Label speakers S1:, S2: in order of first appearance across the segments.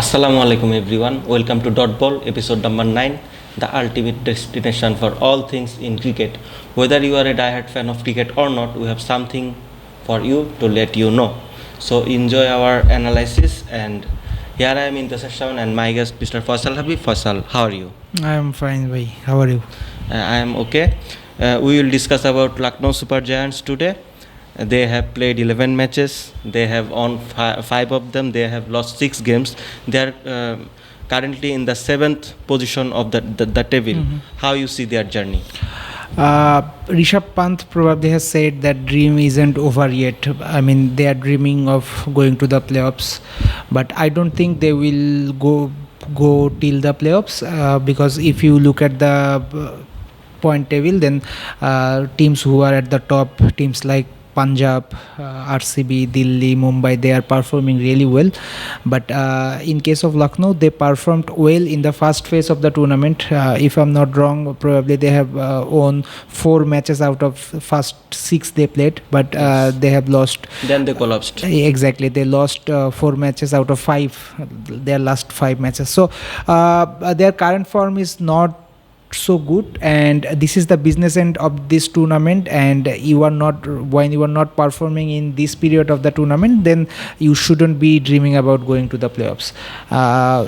S1: Assalamu alaikum everyone. Welcome to Dot Ball episode number 9, the ultimate destination for all things in cricket. Whether you are a diehard fan of cricket or not, we have something for you to let you know. So enjoy our analysis, and here I am in the session and my guest Mr. Faisal Habib. Faisal, how are you?
S2: I am fine, bhai. How are you?
S1: I am okay. We will discuss about Lucknow Super Giants today. They have played 11 matches. They have won 5 of them. They have lost 6 games. They are currently in the 7th position of the table. How you see their journey?
S2: Rishab Pant probably has said that dream isn't over yet. I mean, they are dreaming of going to the playoffs, but I don't think they will go till the playoffs because if you look at the point table, then teams who are at the top, teams like Punjab, RCB, Delhi, Mumbai, they are performing really well. But in case of Lucknow, they performed well in the first phase of the tournament. If I'm not wrong, probably they have won 4 matches out of first 6 they played, but they have lost.
S1: Then they collapsed.
S2: Exactly, they lost 4 matches out of 5. Their last 5 matches. So their current form is not so good, and this is the business end of this tournament, and when you are not performing in this period of the tournament, then you shouldn't be dreaming about going to the playoffs.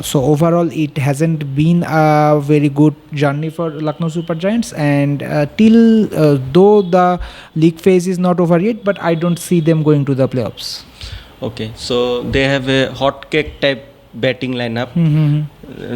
S2: So overall it hasn't been a very good journey for Lucknow Super Giants, and till though the league phase is not over yet, but I don't see them going to the playoffs.
S1: Okay, so they have a hot cake type batting lineup.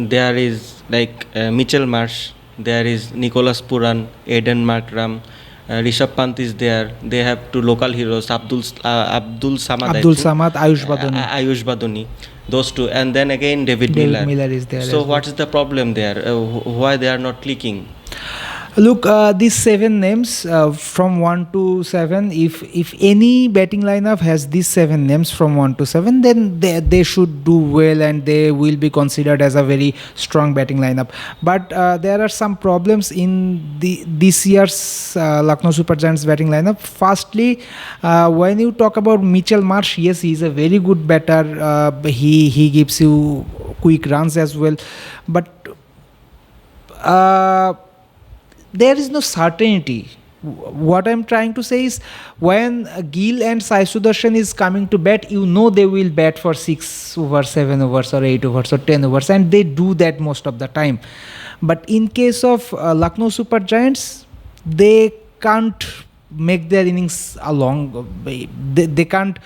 S1: There is like Mitchell Marsh. There is Nicolas Pooran, Aiden Markram, Rishab Pant is there. They have 2 local heroes, Abdul Samad, Ayush Badoni, those 2, and then again David Miller.
S2: Miller is there.
S1: So what is the problem there? Why they are not clicking?
S2: Look, these 7 names from 1 to 7, if any batting lineup has these 7 names from 1 to 7, then they should do well and they will be considered as a very strong batting lineup. But there are some problems in this year's Lucknow Super Giants batting lineup. Firstly, when you talk about Mitchell Marsh, yes, he is a very good batter. He gives you quick runs as well. But there is no certainty. What I'm trying to say is, when Gill and Sai Sudarshan is coming to bat, you know they will bat for 6 overs, 7 overs or 8 overs or 10 overs, and they do that most of the time. But in case of Lucknow Super Giants, they can't make their innings they can't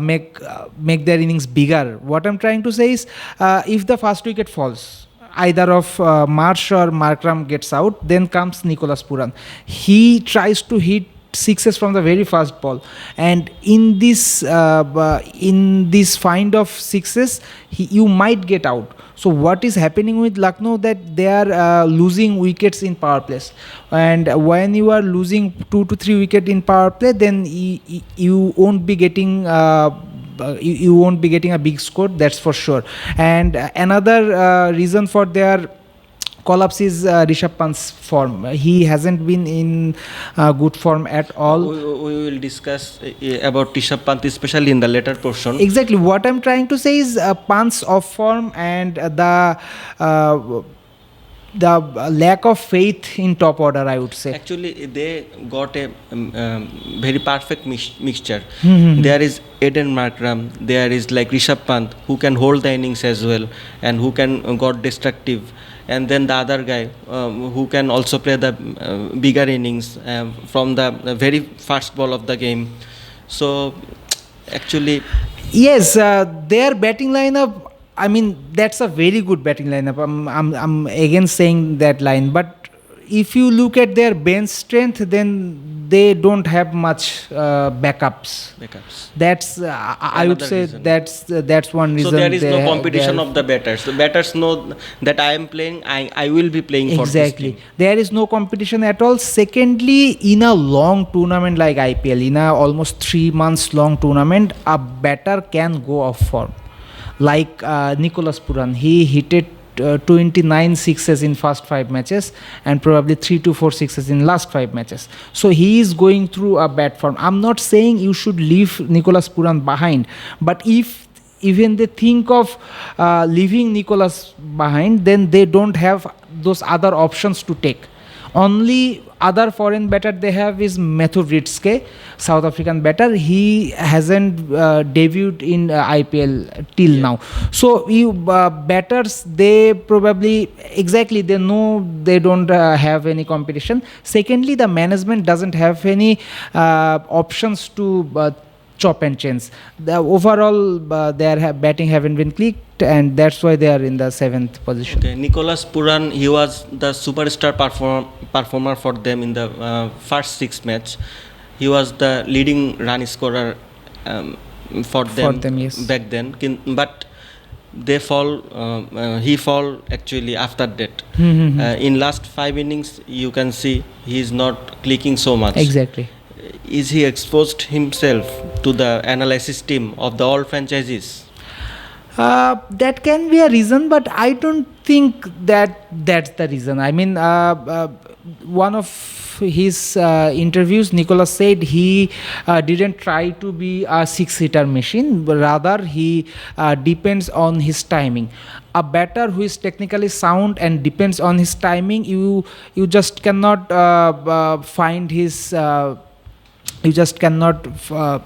S2: make their innings bigger. What I'm trying to say is, if the first wicket falls, either of Marsh or Markram gets out, then comes Nicolas Pooran. He tries to hit 6s from the very first ball, and in this find of 6s, you might get out. So what is happening with Lucknow, that they are losing wickets in power plays, and when you are losing 2 to 3 wickets in power play, then you won't be getting you won't be getting a big score, that's for sure. And another reason for their collapse is Rishab Pant's form. He hasn't been in good form at all.
S1: We will discuss about Rishab Pant, especially in the later portion.
S2: Exactly. What I'm trying to say is Pant's off form and the lack of faith in top order, I would say.
S1: Actually, they got a very perfect mixture. There is Aiden Markram, there is like Rishab Pant, who can hold the innings as well and who can got destructive, and then the other guy who can also play the bigger innings from the very first ball of the game. So actually,
S2: yes, their batting lineup, I mean, that's a very good batting lineup. I'm again saying that line, but if you look at their bench strength, then they don't have much backups. That's I would say
S1: reason.
S2: That's one reason.
S1: So there is no competition of the batters. The batters know that I am playing. I will be playing for this team.
S2: There is no competition at all. Secondly, in a long tournament like IPL, in a almost 3 months long tournament, a batter can go off form. Like Nicolas Pooran, he hit it 29 sixes in first 5 matches and probably 3 to 4 sixes in last 5 matches. So he is going through a bad form. I'm not saying you should leave Nicolas Pooran behind, but if even they think of leaving Nicolas behind, then they don't have those other options to take. Only other foreign batter they have is Matthew Ritske, South African batter. He hasn't debuted in IPL till now. So you batters, they probably exactly they know they don't have any competition. Secondly, the management doesn't have any options to chop and change. The overall their batting haven't been clicked, and that's why they are in the 7th position.
S1: Okay, Nicolas Pooran, he was the superstar performer for them in the first 6 match. He was the leading run scorer for them,
S2: yes.
S1: back then. But they fall. He fall actually after that. In last 5 innings, you can see he is not clicking so much.
S2: Exactly.
S1: Is he exposed himself to the analysis team of the all franchises?
S2: That can be a reason, but I don't think that that's the reason. I mean, one of his interviews, Nicolas said he didn't try to be a 6-hitter machine, but rather he depends on his timing. A batter who is technically sound and depends on his timing, you just cannot find his. You just cannot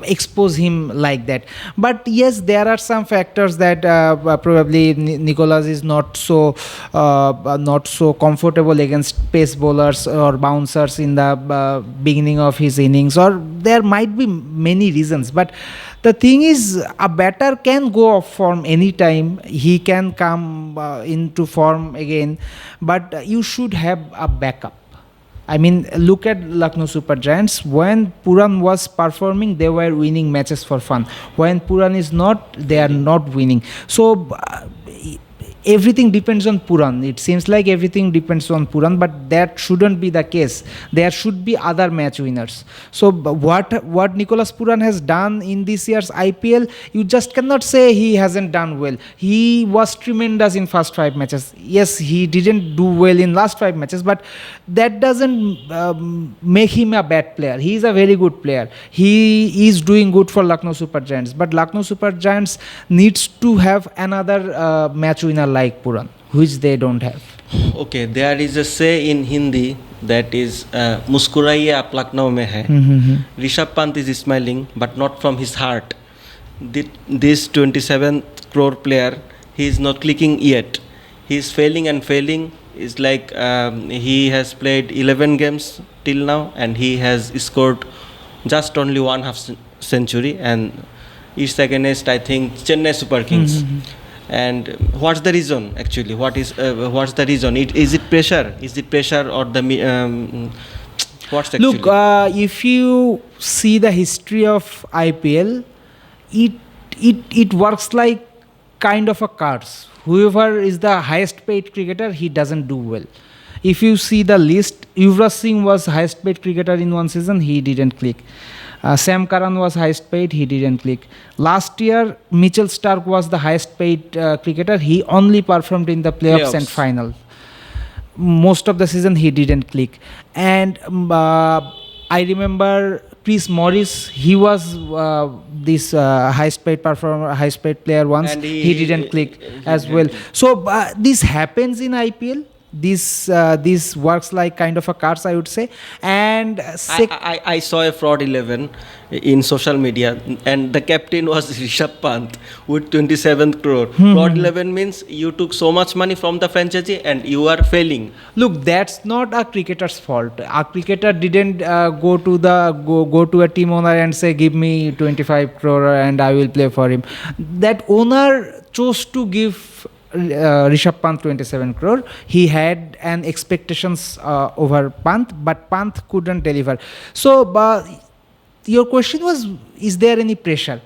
S2: expose him like that. But yes, there are some factors that probably Nicolas is not so comfortable against pace bowlers or bouncers in the beginning of his innings, or there might be many reasons. But the thing is, a batter can go off form anytime. He can come into form again, but you should have a backup. I mean, look at Lucknow Super Giants. When Pooran was performing, they were winning matches for fun. When Pooran is not, they are not winning. So everything depends on Pooran. It seems like everything depends on Pooran, but that shouldn't be the case. There should be other match winners. So what Nicolas Pooran has done in this year's IPL, you just cannot say he hasn't done well. He was tremendous in first 5 matches. Yes, he didn't do well in last 5 matches, but that doesn't make him a bad player. He is a very good player. He is doing good for Lucknow Super Giants, but Lucknow Super Giants needs to have another match winner like Pooran, which they don't have.
S1: Okay, there is a say in Hindi that is "Muskuraiye aap Lucknow mein hai." Rishab Pant is smiling, but not from his heart. This 27 crore player, he is not clicking yet. He is failing and failing. It's like he has played 11 games till now, and he has scored just only 1/2 century, and it's against, I think, Chennai Super Kings. And what's the reason actually? What's the reason? Is it pressure? Is it pressure or the what's actually?
S2: Look, if you see the history of IPL, it works like kind of a curse. Whoever is the highest paid cricketer, he doesn't do well. If you see the list, Yuvraj Singh was highest paid cricketer in one season, he didn't click. Sam Curran was highest paid, he didn't click. Last year, Mitchell Stark was the highest paid cricketer. He only performed in the playoffs and final. Most of the season, he didn't click. And I remember Chris Morris, he was this highest paid performer, highest paid player once. And he didn't click as well. So this happens in IPL. This works like kind of a curse, I would say. And
S1: I saw a fraud 11 in social media, and the captain was Rishab Pant with 27 crore. Fraud 11 means you took so much money from the franchisee and you are failing.
S2: Look, that's not a cricketer's fault. A cricketer didn't go to a team owner and say, give me 25 crore and I will play for him. That owner chose to give Rishab Pant 27 crore. He had an expectations over Pant, but Pant couldn't deliver. So your question was, is there any pressure?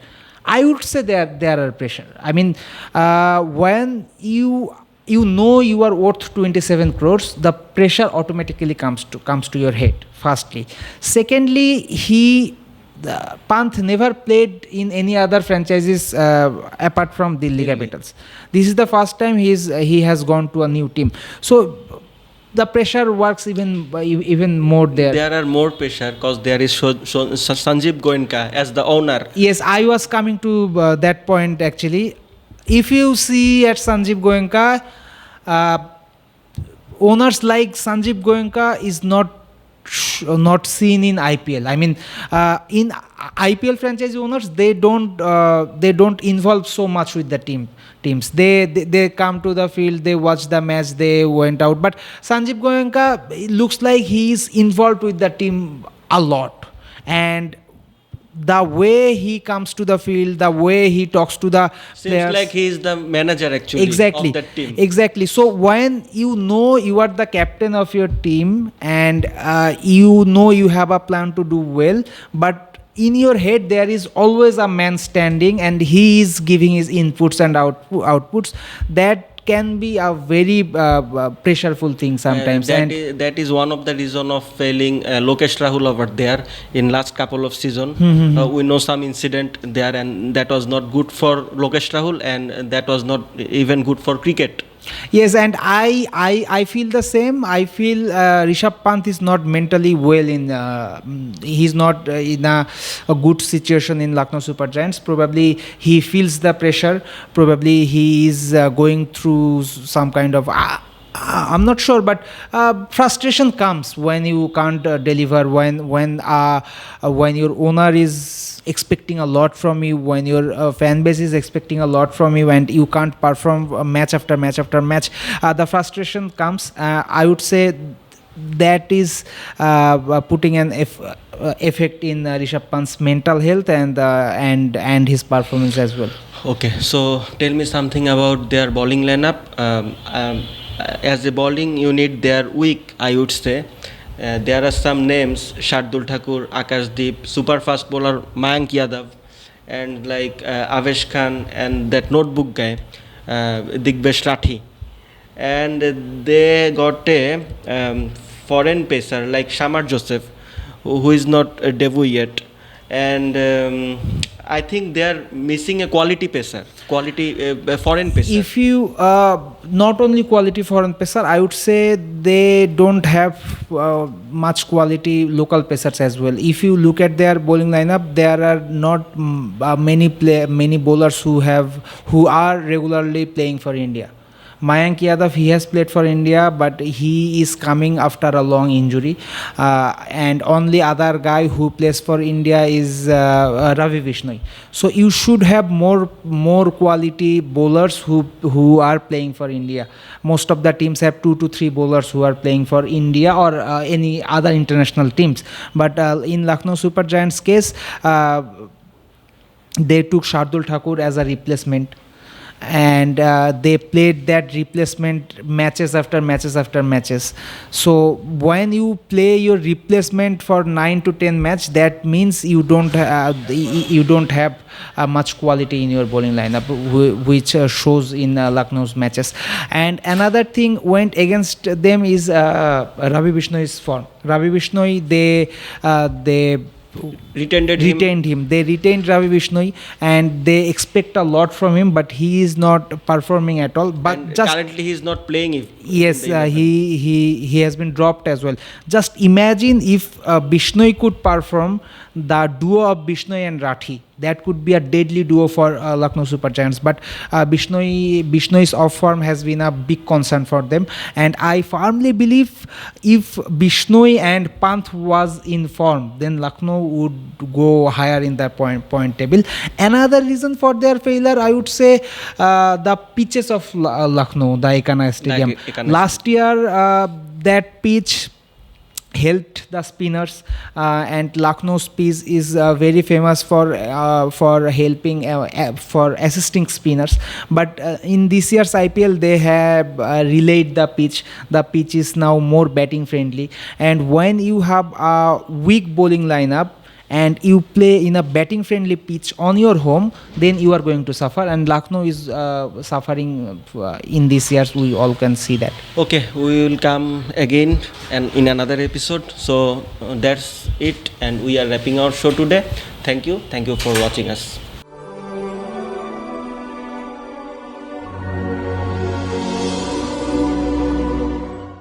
S2: I would say there are pressure. I mean, when you know you are worth 27 crores, the pressure automatically comes to your head. Firstly, secondly, Pant never played in any other franchises apart from Delhi Capitals. This is the first time he has gone to a new team. So the pressure works even more there.
S1: There are more pressure because there is Sanjeev Goyenka as the owner.
S2: Yes, I was coming to that point actually. If you see at Sanjeev Goyenka, owners like Sanjeev Goyenka is not seen in IPL. I mean, in IPL franchise owners, they don't involve so much with the teams. They come to the field, they watch the match, they went out. But Sanjeev Goyenka, it looks like he is involved with the team a lot, and the way he comes to the field, the way he talks to the
S1: Seems
S2: players,
S1: like he is the manager actually
S2: exactly
S1: of that team.
S2: Exactly. So when you know you are the captain of your team, and you know you have a plan to do well, but in your head there is always a man standing and he is giving his inputs and outputs, that can be a very pressureful thing sometimes.
S1: That is one of the reason of failing Lokesh Rahul over there in last couple of season. We know some incident there, and that was not good for Lokesh Rahul, and that was not even good for cricket.
S2: Yes, and I feel the same. I feel Rishab Pant is not mentally well he's not in a good situation in Lucknow Super Giants. Probably he feels the pressure. Probably he is going through some kind of I'm not sure, but frustration comes when you can't deliver, when your owner is expecting a lot from you, when your fan base is expecting a lot from you, and you can't perform match after match after match. The frustration comes. I would say that is putting an effect in Rishabh Pant's mental health and his performance as well.
S1: Okay, so tell me something about their bowling lineup. As a bowling unit, they are weak, I would say. There are some names: Shardul Thakur, Akashdeep, super fast bowler Mayank Yadav, and like Avesh Khan and that notebook guy, Digbesh Rathi. And they got a foreign pacer like Shamar Joseph, who is not a debut yet. And I think they are missing a quality pacer, foreign pacer.
S2: If you not only quality foreign pacer, I would say they don't have much quality local pacers as well. If you look at their bowling lineup, there are not many bowlers who are regularly playing for India. Mayank Yadav, he has played for India, but he is coming after a long injury. And only other guy who plays for India is Ravi Vishnoi. So you should have more quality bowlers who are playing for India. Most of the teams have 2 to 3 bowlers who are playing for India or any other international teams. But in Lucknow Super Giants case, they took Shardul Thakur as a replacement, and they played that replacement matches after matches after matches. So when you play your replacement for 9 to 10 match, that means you don't have much quality in your bowling lineup, which shows in Lucknow's matches. And another thing went against them is Ravi Bishnoi's form. Ravi Bishnoi, they retained him. They retained Ravi Vishnoi, and they expect a lot from him, but he is not performing at all. But
S1: and
S2: just
S1: currently he is not playing.
S2: Yes, he has been dropped as well. Just imagine if Bishnoi could perform, the duo of Bishnoi and Rathi, that could be a deadly duo for Lucknow Super Giants. But Bishnoi's off form has been a big concern for them, and I firmly believe if Bishnoi and Pant was in form, then Lucknow would go higher in the point table. Another reason for their failure, I would say, the pitches of Lucknow, the Ekana Stadium. Last year, that pitch helped the spinners, and Lucknow's pitch is very famous for helping for assisting spinners. But in this year's IPL, they have relayed the pitch. The pitch is now more batting friendly, and when you have a weak bowling lineup and you play in a batting friendly pitch on your home, then you are going to suffer, and Lucknow is suffering in this year. We all can see that.
S1: Okay, we will come again and in another episode. So that's it, and we are wrapping our show today. Thank you for watching us.